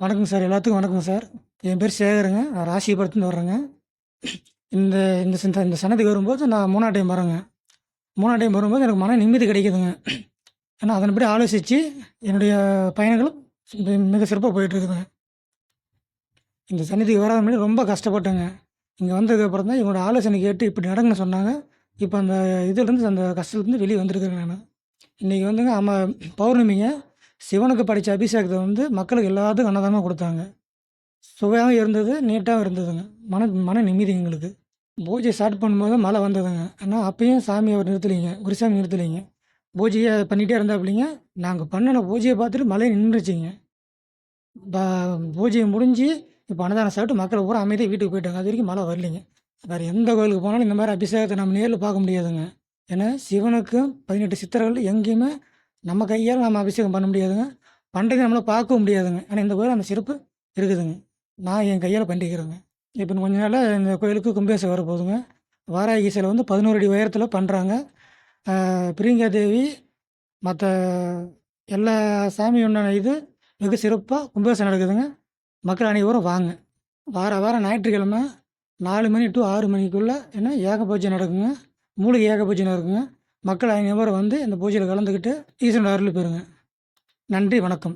வணக்கம் சார். எல்லாத்துக்கும் வணக்கம் சார். என் பேர் சேகருங்க. நான் ராசிபுரத்துலேருந்து வர்றேங்க. இந்த இந்த சன்னதிக்கு வரும்போது நான் 3ஆவது டைம் வரேங்க. 3ஆவது டைம் வரும்போது எனக்கு மன நிம்மதி கிடைக்குதுங்க. ஏன்னா அதன்படி ஆலோசித்து என்னுடைய பயணங்களும் மிக சிறப்பாக போயிட்டுருக்குதுங்க. இந்த சன்னதிக்கு வராத முன்னாடி ரொம்ப கஷ்டப்பட்டேங்க. இங்கே வந்ததுக்கப்புறம் தான் இவங்களோட ஆலோசனை கேட்டு இப்படி நடங்கன்னு சொன்னாங்க. இப்போ அந்த இதுலேருந்து அந்த கஷ்டத்துலேருந்து வெளியே வந்திருக்கிறேங்க நான். இன்றைக்கி வந்துங்க பௌர்ணமிங்க. சிவனுக்கு படித்த அபிஷேகத்தை மக்களுக்கு எல்லாத்துக்கும் அன்னதானமாக கொடுத்தாங்க. சுவையாகவும் இருந்தது, நீட்டாகவும் இருந்ததுங்க. மன மன நிம்மதி எங்களுக்கு. பூஜை ஸ்டார்ட் பண்ணும்போது மழை வந்ததுங்க. ஆனால் அப்பயும் சாமி அவர் நிறுத்தலைங்க. குருசாமி நிறுத்தலைங்க. பூஜையை பண்ணிகிட்டே இருந்தாப்புலிங்க. நாங்கள் பண்ணின பூஜையை பார்த்துட்டு மழையே நின்றுச்சுங்க. ப பூஜையை முடிஞ்சு இப்போ அன்னதானம் சாப்பிட்டு மக்கள் பூரா அமைதியாக வீட்டுக்கு போயிட்டாங்க. அது வரைக்கும் மழை வரலைங்க. வேறு எந்த கோயிலுக்கு போனாலும் இந்த மாதிரி அபிஷேகத்தை நம்ம நேரில் பார்க்க முடியாதுங்க. ஏன்னா சிவனுக்கும் 18 சித்தர்கள் எங்கேயுமே நம்ம கையால் நம்ம அபிஷேகம் பண்ண முடியாதுங்க. பண்ணுறதை நம்மளால் பார்க்கவும் முடியாதுங்க. ஆனால் இந்த கோயில் அந்த சிறப்பு இருக்குதுங்க. நான் என் கையால் பண்ணிக்கிறேங்க. இப்போ கொஞ்ச நாளில் இந்த கோயிலுக்கு கும்பாபிஷேகம் வரப்போகுதுங்க. வாராகி சிலை 11 அடி உயரத்தில் பண்ணுறாங்க. பிரியங்கா தேவி மற்ற எல்லா சாமியும் உண்டான இது வெகு சிறப்பாக கும்பாபிஷேகம் நடக்குதுங்க. மக்கள் அனைவரும் வாங்க. வாரம் ஞாயிற்றுக்கிழமை 4 மணி டு 6 மணிக்குள்ளே ஏக பூஜை நடக்குங்க. மூலிகை ஏக பூஜை நடக்குங்க. மக்கள் அனைவரும் இந்த பூஜையில் கலந்துக்கிட்டு ஈஸ்வரன் அருள் பெறுங்க. நன்றி, வணக்கம்.